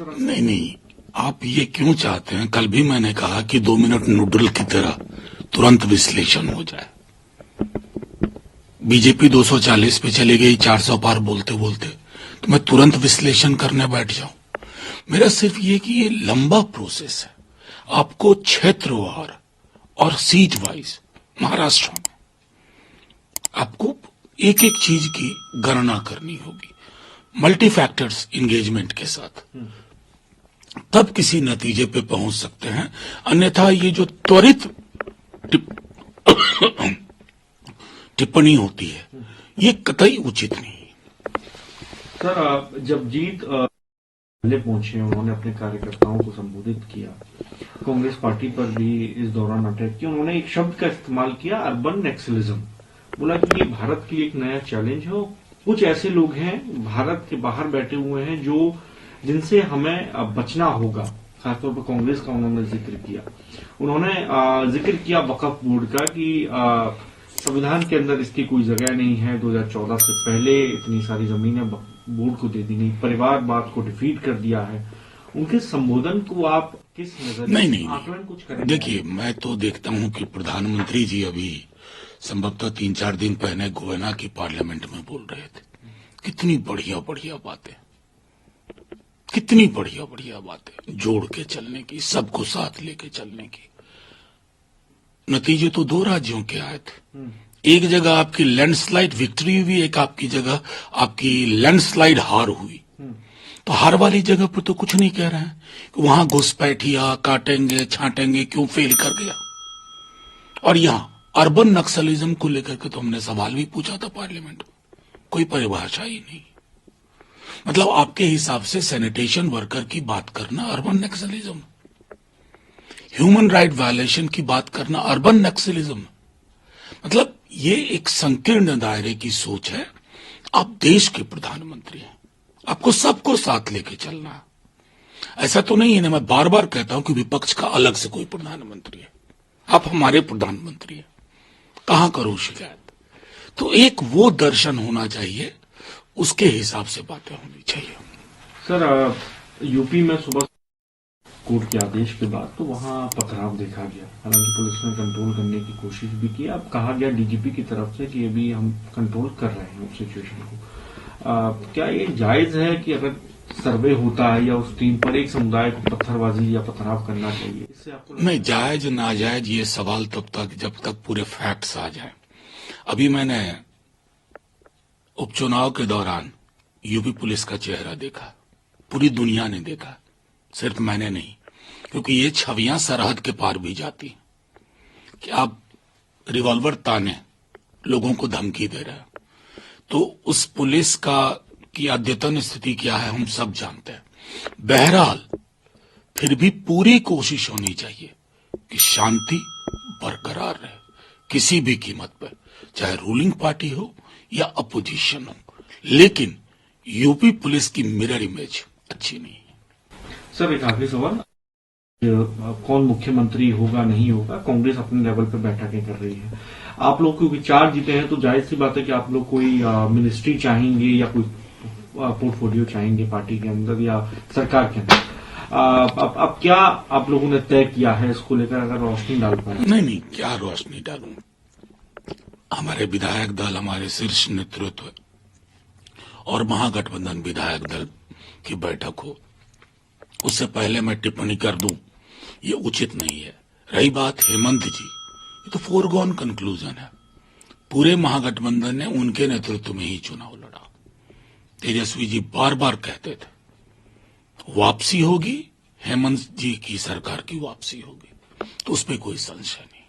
नहीं नहीं, आप ये क्यों चाहते हैं? कल भी मैंने कहा कि 2 मिनट नूडल की तरह तुरंत विश्लेषण हो जाए। बीजेपी 240 पे चली गई 400 पार बोलते बोलते, तो मैं तुरंत विश्लेषण करने बैठ जाऊं? मेरा सिर्फ ये कि ये लंबा प्रोसेस है। आपको क्षेत्रवार और सीट वाइज महाराष्ट्र में आपको एक एक चीज की गणना करनी होगी, मल्टी फैक्टर्स इंगेजमेंट के साथ, तब किसी नतीजे पे पहुंच सकते हैं। अन्यथा ये जो त्वरित टिप्पणी होती है, ये कतई उचित नहीं। सर, जब जीत पहले पहुंचे, उन्होंने अपने कार्यकर्ताओं को संबोधित किया, कांग्रेस पार्टी पर भी इस दौरान अटैक किया। उन्होंने एक शब्द का इस्तेमाल किया, अर्बन नक्सलिज्म। बोला कि ये भारत के लिए एक नया चैलेंज है। कुछ ऐसे लोग हैं भारत के बाहर बैठे हुए हैं जो जिनसे हमें बचना होगा। खासतौर पर कांग्रेस का उन्होंने जिक्र किया। उन्होंने जिक्र किया वक्फ बोर्ड का कि संविधान के अंदर इसकी कोई जगह नहीं है। 2014 से पहले इतनी सारी जमीनें बोर्ड को दे दी गई, परिवारवाद को डिफीट कर दिया है। उनके संबोधन को आप किस नजर नहीं, आकलन कुछ करेंगे? देखिए, मैं तो देखता हूं कि प्रधानमंत्री जी अभी संभवतः 3-4 दिन पहले गोयना की पार्लियामेंट में बोल रहे थे। कितनी बढ़िया बढ़िया बातें, कितनी बढ़िया बढ़िया बातें, जोड़ के चलने की, सबको साथ लेके चलने की। नतीजे तो 2 राज्यों के आए थे। एक जगह आपकी लैंडस्लाइड विक्ट्री हुई, एक आपकी जगह आपकी लैंडस्लाइड हार हुई। तो हार वाली जगह पर तो कुछ नहीं कह रहे हैं कि वहां घुसपैठिया काटेंगे छांटेंगे, क्यों फेल कर गया। और यहां अर्बन नक्सलिज्म को लेकर के तो हमने सवाल भी पूछा था पार्लियामेंट में, कोई परिभाषा ही नहीं। मतलब आपके हिसाब से सैनिटेशन वर्कर की बात करना urban Naxalism, human right violation की बात करना अर्बन नक्सलिज्म। मतलब ये एक संकीर्ण दायरे की सोच है। आप देश के प्रधानमंत्री हैं, आपको सबको साथ लेके चलना है। ऐसा तो नहीं है ना, मैं बार बार कहता हूं कि विपक्ष का अलग से कोई प्रधानमंत्री है। आप हमारे प्रधानमंत्री हैं, कहां करूं शिकायत? तो एक वो दर्शन होना चाहिए, उसके हिसाब से बातें होनी चाहिए। सर, यूपी में सुबह कोर्ट के आदेश के बाद तो वहां पथराव देखा गया। हालांकि पुलिस ने कंट्रोल करने की कोशिश भी की। अब कहा गया डीजीपी की तरफ से कि अभी हम कंट्रोल कर रहे हैं उस सिचुएशन को। क्या ये जायज है कि अगर सर्वे होता है या उस टीम पर एक समुदाय को पत्थरबाजी या पथराव करना चाहिए? इससे आपको नहीं, जायज नाजायज ये सवाल तब तक जब तक पूरे फैक्ट्स आ जाए। अभी मैंने उपचुनाव के दौरान यूपी पुलिस का चेहरा देखा, पूरी दुनिया ने देखा, सिर्फ मैंने नहीं, क्योंकि ये छवियां सरहद के पार भी जाती कि आप रिवॉल्वर ताने लोगों को धमकी दे रहे हैं। तो उस पुलिस का की अद्यतन स्थिति क्या है हम सब जानते हैं। बहरहाल फिर भी पूरी कोशिश होनी चाहिए कि शांति बरकरार रहे किसी भी कीमत पर, चाहे रूलिंग पार्टी हो या अपोजिशन हो। लेकिन यूपी पुलिस की मिरर इमेज अच्छी नहीं है। सर, एक आखिरी सवाल, कौन मुख्यमंत्री होगा नहीं होगा, कांग्रेस अपने लेवल पे बैठकें कर रही है। आप लोग क्योंकि 4 जीते हैं तो जाहिर सी बात है कि आप लोग कोई मिनिस्ट्री चाहेंगे या कोई पोर्टफोलियो चाहेंगे पार्टी के अंदर या सरकार के अंदर। अब क्या आप लोगों ने तय किया है इसको लेकर, अगर रोशनी डाल पाए? नहीं, क्या रोशनी डालूं? हमारे विधायक दल, हमारे शीर्ष नेतृत्व और महागठबंधन विधायक दल की बैठक हो, उससे पहले मैं टिप्पणी कर दूं, ये उचित नहीं है। रही बात हेमंत जी, ये तो फोरगॉन कंक्लूजन है। पूरे महागठबंधन ने उनके नेतृत्व में ही चुनाव लड़ा। तेजस्वी जी बार बार कहते थे वापसी होगी, हेमंत जी की सरकार की वापसी होगी, तो उसमें कोई संशय नहीं।